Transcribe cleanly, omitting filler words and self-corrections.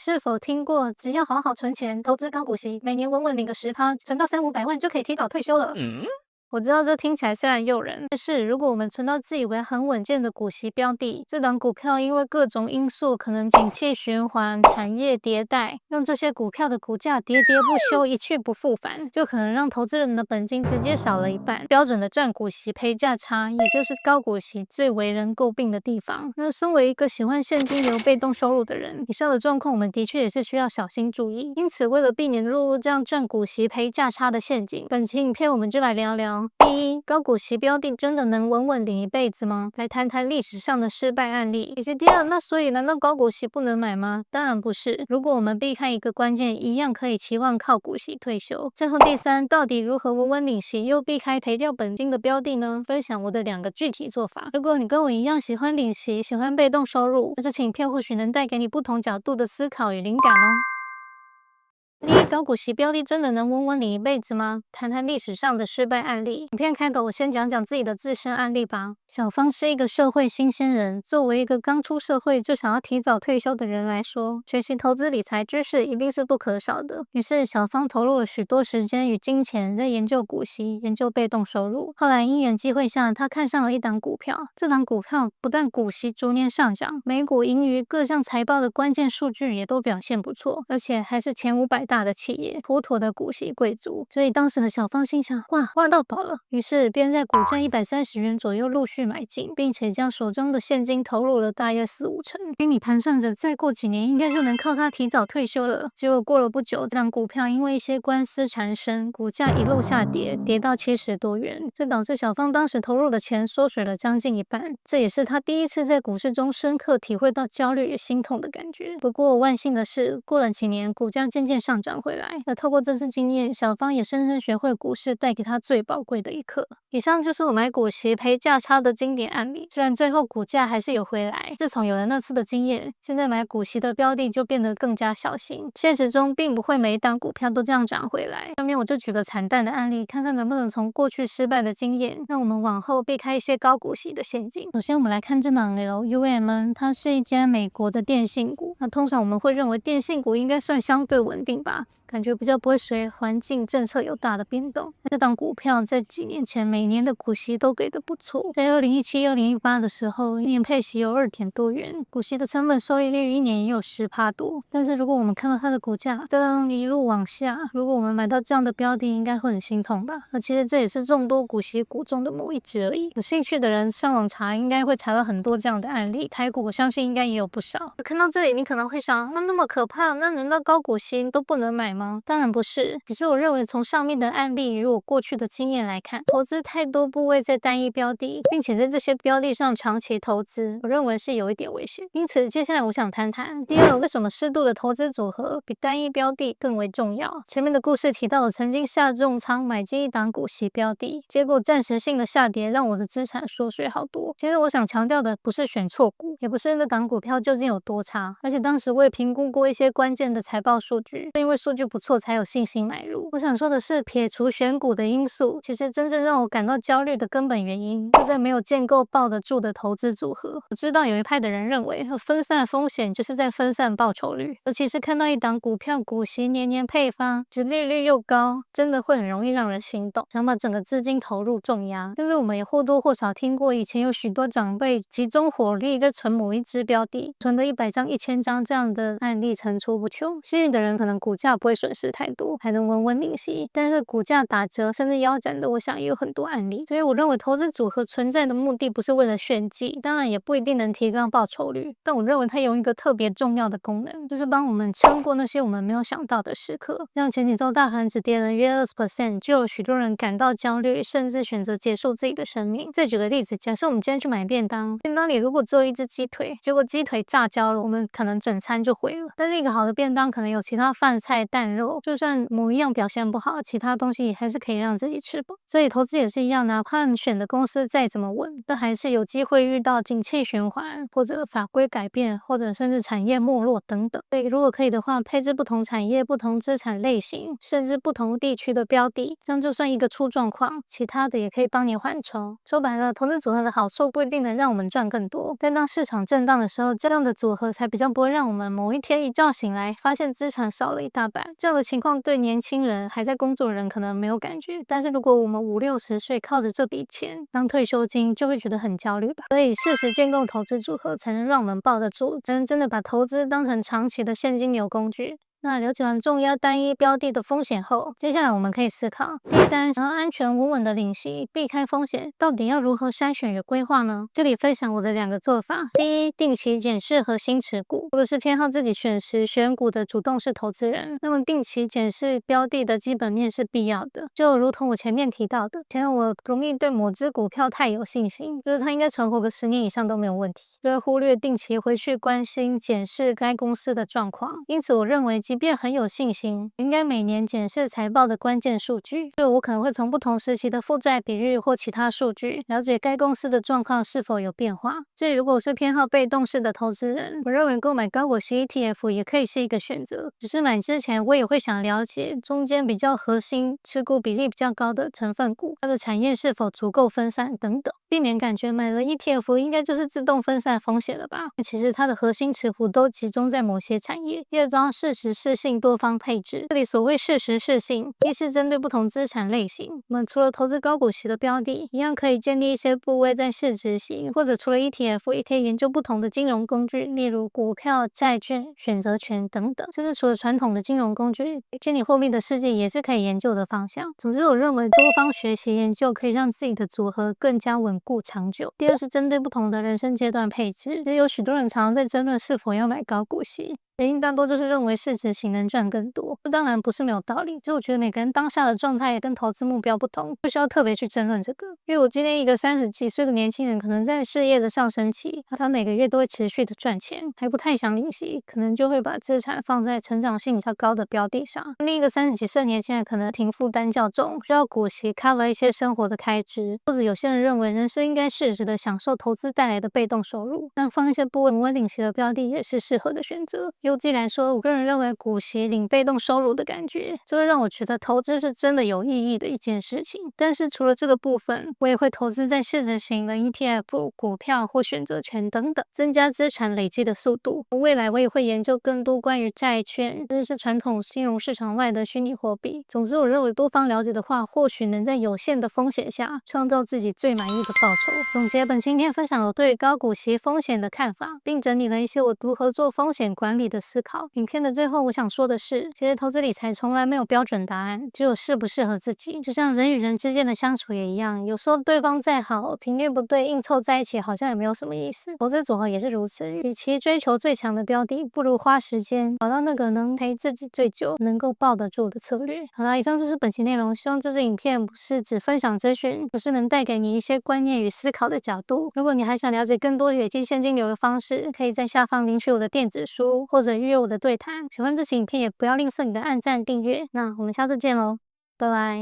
是否听过，只要好好存钱，投资高股息，每年稳稳领个10%，存到300-500万就可以提早退休了？我知道这听起来虽然诱人，但是如果我们存到自以为很稳健的股息标的，这档股票因为各种因素，可能景气循环、产业迭代，让这些股票的股价喋喋不休，一去不复返，就可能让投资人的本金直接少了一半。标准的赚股息赔价差，也就是高股息最为人诟病的地方。那身为一个喜欢现金流被动收入的人，以上的状况我们的确也是需要小心注意。因此，为了避免落入这样赚股息赔价差的陷阱，本期影片我们就来聊聊。第一，高股息标的真的能稳稳领一辈子吗？来谈谈历史上的失败案例。以及第二，那所以难道高股息不能买吗？当然不是。如果我们避开一个关键，一样可以期望靠股息退休。最后第三，到底如何稳稳领息又避开赔掉本金的标的呢？分享我的2个具体做法。如果你跟我一样喜欢领息，喜欢被动收入，那这期影片或许能带给你不同角度的思考与灵感哦。第一，高股息标的真的能稳稳领一辈子吗？谈谈历史上的失败案例。影片开头我先讲讲自己的自身案例吧。小芳是一个社会新鲜人，作为一个刚出社会就想要提早退休的人来说，学习投资理财知识一定是不可少的。于是小芳投入了许多时间与金钱在研究股息、研究被动收入。后来因缘际会下，她看上了一档股票，这档股票不但股息逐年上涨，每股盈余各项财报的关键数据也都表现不错，而且还是前500大的企业，妥妥的股息贵族。所以当时的小芳心想，哇，挖到宝了。于是便在股价130元左右陆续买进，并且将手中的现金投入了大约4-5成，心里盘算着再过几年应该就能靠它提早退休了。结果过了不久，这档股票因为一些官司缠身，股价一路下跌，跌到70多元，这导致小芳当时投入的钱缩水了将近一半。这也是她第一次在股市中深刻体会到焦虑与心痛的感觉。不过万幸的是，过了几年，股价渐渐上涨回来。而透过这次经验，小芳也深深学会股市带给她最宝贵的一课。以上就是我买股息赔价差的经典案例。虽然最后股价还是有回来，自从有了那次的经验，现在买股息的标的就变得更加小心。现实中并不会每一档股票都这样涨回来。下面我就举个惨淡的案例，看看能不能从过去失败的经验，让我们往后避开一些高股息的陷阱。首先我们来看这档 LUMN， 它是一家美国的电信股。那通常我们会认为电信股应该算相对稳定吧，感觉比较不会随环境政策有大的变动。这档股票在几年前每年的股息都给的不错，在2017、2018的时候，一年配息有2点多元，股息的成本收益率一年也有10%多。但是如果我们看到它的股价这样一路往下，如果我们买到这样的标的，应该会很心痛吧？而其实这也是众多股息股中的某一只而已。有兴趣的人上网查，应该会查到很多这样的案例。台股我相信应该也有不少。看到这里，你可能会想，那么可怕，那难道高股息都不能买吗？当然不是，只是我认为从上面的案例与我过去的经验来看，投资太多部位在单一标的，并且在这些标的上长期投资，我认为是有一点危险。因此接下来我想谈谈第二，为什么适度的投资组合比单一标的更为重要。前面的故事提到我曾经下重仓买进一档股息标的，结果暂时性的下跌让我的资产缩水好多。其实我想强调的不是选错股，也不是那档股票究竟有多差，而且当时我也评估过一些关键的财报数据，因为数据不错才有信心买入。我想说的是，撇除选股的因素，其实真正让我感到焦虑的根本原因就在没有建构抱得住的投资组合。我知道有一派的人认为分散风险就是在分散报酬率，尤其是看到一档股票股息年年配发，殖利率又高，真的会很容易让人心动，想把整个资金投入重压。但是我们也或多或少听过以前有许多长辈集中火力在存某一支标的，存的100张、1000张这样的案例层出不穷。幸运的人可能股价不会损失太多，还能稳稳领息，但是股价打折甚至腰斩的，我想也有很多案例。所以我认为投资组合存在的目的不是为了炫技，当然也不一定能提高报酬率，但我认为它有一个特别重要的功能，就是帮我们撑过那些我们没有想到的时刻。像前几周大盘只跌了约20%，就有许多人感到焦虑，甚至选择结束自己的生命。再举个例子，假设我们今天去买便当，便当里如果只有一只鸡腿，结果鸡腿炸焦了，我们可能整餐就毁了。但是一个好的便当可能有其他饭菜、蛋看肉，就算某一样表现不好，其他东西还是可以让自己吃饱。所以投资也是一样，哪怕你选的公司再怎么稳，但还是有机会遇到景气循环，或者法规改变，或者甚至产业没落等等。所以如果可以的话，配置不同产业、不同资产类型，甚至不同地区的标的，这样就算一个出状况，其他的也可以帮你缓冲。说白了，投资组合的好处不一定能让我们赚更多，但当市场震荡的时候，这样的组合才比较不会让我们某一天一觉醒来，发现资产少了一大半。这样的情况对年轻人还在工作的人可能没有感觉，但是如果我们50、60岁靠着这笔钱当退休金，就会觉得很焦虑吧。所以适时建构投资组合，才能让我们抱得住，才能真的把投资当成长期的现金流工具。那了解完重压单一标的的风险后，接下来我们可以思考：第三，想要安全稳稳的领息，避开风险，到底要如何筛选与规划呢？这里分享我的2个做法。第一，定期检视核心持股。如果是偏好自己选时选股的主动式投资人，那么定期检视标的的基本面是必要的。就如同我前面提到的，前我容易对某只股票太有信心，就是它应该存活个10年以上都没有问题，就会忽略定期回去关心检视该公司的状况。因此我认为即便很有信心，应该每年检视财报的关键数据，就我可能会从不同时期的负债比率或其他数据，了解该公司的状况是否有变化。至于如果是偏好被动式的投资人，我认为购买高股息 ETF 也可以是一个选择，只是买之前我也会想了解中间比较核心、持股比例比较高的成分股，它的产业是否足够分散等等，避免感觉买了 ETF 应该就是自动分散风险了吧。其实它的核心持股都集中在某些产业。第二章适时适性多方配置，这里所谓适时适性，一是针对不同资产类型，我们除了投资高股息的标的，一样可以建立一些部位在市值型，或者除了 ETF 也可以研究不同的金融工具，例如股票、债券、选择权等等，甚至除了传统的金融工具，虚拟货币的世界也是可以研究的方向。总之我认为多方学习研究可以让自己的组合更加稳固长久。第二是针对不同的人生阶段配置，其实有许多人常常在争论是否要买高股息，原因大多就是认为市值型能赚更多，这当然不是没有道理。就我觉得每个人当下的状态跟投资目标不同，不需要特别去争论这个。因为我今天一个30几岁的年轻人，可能在事业的上升期，他每个月都会持续的赚钱，还不太想领息，可能就会把资产放在成长性比较高的标的上。另一个30几岁的年轻人可能挺负担较重，需要股息 cover 一些生活的开支，或者有些人认为人生应该适时的享受投资带来的被动收入，但放一些不稳领息的标的也是适合的选择。由自己来说，我个人认为股息领被动收入的感觉，这会让我觉得投资是真的有意义的一件事情。但是除了这个部分，我也会投资在市值型的 ETF、股票或选择权等等，增加资产累积的速度。未来我也会研究更多关于债券，甚至是传统金融市场外的虚拟货币。总之，我认为多方了解的话，或许能在有限的风险下，创造自己最满意的报酬。总结本期影片分享了对高股息风险的看法，并整理了一些我如何做风险管理的思考。影片的最后我想说的是，其实投资理财从来没有标准答案，只有适不适合自己。就像人与人之间的相处也一样，有时候对方再好，频率不对，硬凑在一起好像也没有什么意思。投资组合也是如此，与其追求最强的标的，不如花时间找到那个能陪自己最久、能够抱得住的策略。好啦，以上就是本期内容，希望这支影片不是只分享资讯，而是能带给你一些观念与思考的角度。如果你还想了解更多累积现金流的方式，可以在下方领取我的电子书，或者预约我的对谈。喜欢这期影片也不要吝啬你的按赞订阅，那我们下次见喽，拜拜。